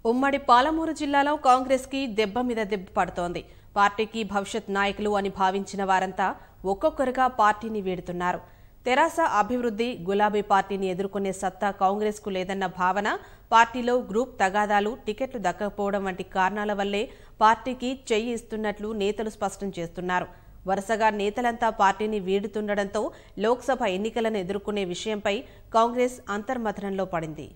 ఉమ్మడి పాలమూరు జిల్లాలో కాంగ్రెస్ కి దెబ్బ మీద దెబ్బ పడుతోంది. పార్టీకి భవిష్యత్ నాయకులు అని భావించిన వారంతా ఒక్కొక్కరుగా పార్టీని వీడుతున్నారు. తెరాస అభివృద్ధి, గులాబీ పార్టీని ఎదుర్కొనే సత్తా కాంగ్రెస్ కు లేదన్న భావన, పార్టీలో గ్రూప్ తగాదాలు, టికెట్లు దక్కకపోవడం వంటి కారణాల వల్లే పార్టీకి చెయ్యి ఇస్తున్నట్లు నేతలు స్పష్టం చేస్తున్నారు. వరుసగా నేతలంతా పార్టీని వీడుతుండటంతో లోక్సభ ఎన్నికలను ఎదుర్కొనే విషయంపై కాంగ్రెస్ అంతర్మథనంలో పడింది.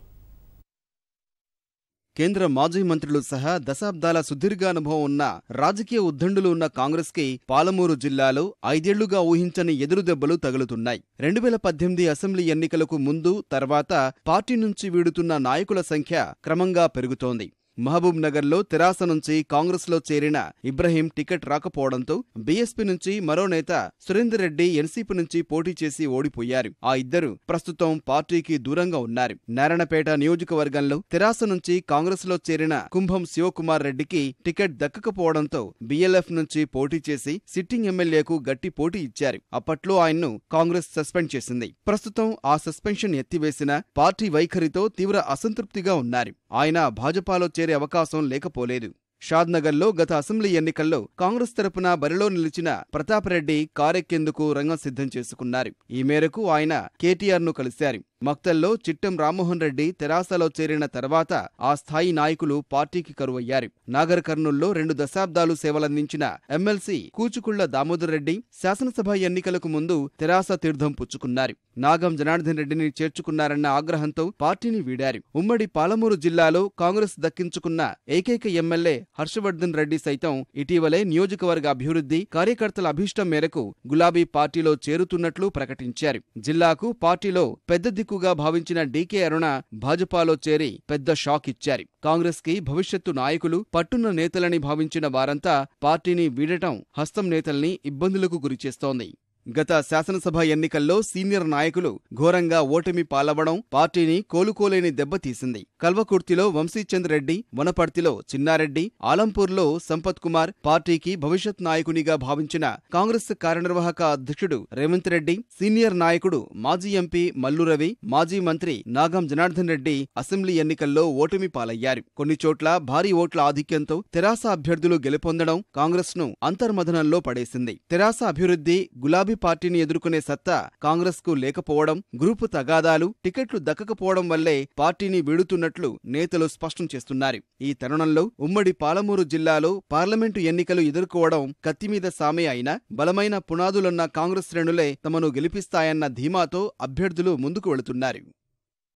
కేంద్ర మాజీ మంత్రులు సహా దశాబ్దాల సుదీర్ఘ అనుభవం ఉన్న రాజకీయ ఉద్దండులు ఉన్న కాంగ్రెస్ కి పాలమూరు జిల్లాలో 5 ఏళ్లుగా ఊహించని ఎదురుదెబ్బలు తగులుతున్నాయి. 2018 అసెంబ్లీ ఎన్నికలకు ముందు, తర్వాత పార్టీ నుంచి వీడుతున్న నాయకుల సంఖ్య క్రమంగా పెరుగుతోంది. మహబూబ్ నగర్ లో తెరాస నుంచి కాంగ్రెస్ లో చేరిన ఇబ్రహీం టికెట్ రాకపోవడంతో బీఎస్పీ నుంచి మరో నేత సురేందర్ రెడ్డి ఎన్సీపీ నుంచి పోటీ చేసి ఓడిపోయారు. ఆ ఇద్దరు ప్రస్తుతం పార్టీకి దూరంగా ఉన్నారు. నారాయణపేట నియోజకవర్గంలో తెరాస నుంచి కాంగ్రెస్ లో చేరిన కుంభం శివకుమార్ రెడ్డికి టికెట్ దక్కకపోవడంతో బీఎల్ఎఫ్ నుంచి పోటీ చేసి సిట్టింగ్ ఎమ్మెల్యేకు గట్టి పోటీ ఇచ్చారు. అప్పట్లో ఆయన్ను కాంగ్రెస్ సస్పెండ్ చేసింది. ప్రస్తుతం ఆ సస్పెన్షన్ ఎత్తివేసిన పార్టీ వైఖరితో తీవ్ర అసంతృప్తిగా ఉన్నారు. ఆయన భాజపాలో చేరే అవకాశం లేకపోలేదు. షాద్నగర్లో గత అసెంబ్లీ ఎన్నికల్లో కాంగ్రెస్ తరపున బరిలో నిలిచిన ప్రతాపరెడ్డి కారెక్కేందుకు రంగం సిద్ధం చేసుకున్నారు. ఈ మేరకు ఆయన కేటీఆర్ను కలిశారు. మక్తల్లో చిట్టెం రామ్మోహన్ రెడ్డి తెరాసలో చేరిన తర్వాత ఆ స్థాయి నాయకులు పార్టీకి కరువయ్యారు. నాగర్ కర్నూల్లో 2 దశాబ్దాలు సేవలందించిన ఎమ్మెల్సీ కూచుకుళ్ల దామోదర్ రెడ్డి శాసనసభ ఎన్నికలకు ముందు తెరాస తీర్థం పుచ్చుకున్నారు. నాగం జనార్దన్ రెడ్డిని చేర్చుకున్నారన్న ఆగ్రహంతో పార్టీని వీడారు. ఉమ్మడి పాలమూరు జిల్లాలో కాంగ్రెస్ దక్కించుకున్న ఏకైక ఎమ్మెల్యే హర్షవర్ధన్ రెడ్డి సైతం ఇటీవలే నియోజకవర్గ అభివృద్ధి, కార్యకర్తల అభీష్టం మేరకు గులాబీ పార్టీలో చేరుతున్నట్లు ప్రకటించారు. జిల్లాకు పార్టీలో పెద్ద దిక్కుగా భావించిన డీకే అరుణ భాజపాలో చేరి పెద్ద షాక్ ఇచ్చారు. కాంగ్రెస్ కి భవిష్యత్తు నాయకులు, పట్టున్న నేతలని భావించిన వారంతా పార్టీని వీడటం హస్తం నేతల్ని ఇబ్బందులకు గురిచేస్తోంది. గత శాసనసభ ఎన్నికల్లో సీనియర్ నాయకులు ఘోరంగా ఓటమి పాలవడం పార్టీని కోలుకోలేని దెబ్బతీసింది. కల్వకుర్తిలో వంశీచంద్ రెడ్డి, వనపర్తిలో చిన్నారెడ్డి, ఆలంపూర్లో సంపత్ కుమార్ పార్టీకి భవిష్యత్ నాయకునిగా భావించిన కాంగ్రెస్ కార్యనిర్వాహక అధ్యక్షుడు రేవంత్ రెడ్డి, సీనియర్ నాయకుడు మాజీ ఎంపీ మల్లు రవి, మాజీ మంత్రి నాగం జనార్దన్ రెడ్డి అసెంబ్లీ ఎన్నికల్లో ఓటమి పాలయ్యారు. కొన్ని చోట్ల భారీ ఓట్ల ఆధిక్యంతో తెరాస అభ్యర్థులు గెలుపొందడం కాంగ్రెస్ ను అంతర్మథనంలో పడేసింది. తెరాస అభివృద్ధి, గులాబీ పార్టీని ఎదుర్కొనే సత్తా కాంగ్రెస్ కు లేకపోవడం, గ్రూపు తగాదాలు, టికెట్లు దక్కకపోవడం వల్లే పార్టీని వీడుతున్నట్లు నేతలు స్పష్టం చేస్తున్నారు. ఈ తరుణంలో ఉమ్మడి పాలమూరు జిల్లాలో పార్లమెంటు ఎన్నికలు ఎదుర్కోవడం కత్తిమీద సామే అయినా బలమైన పునాదులున్న కాంగ్రెస్ శ్రేణులే తమను గెలిపిస్తాయన్న ధీమాతో అభ్యర్థులు ముందుకు వెళుతున్నారు.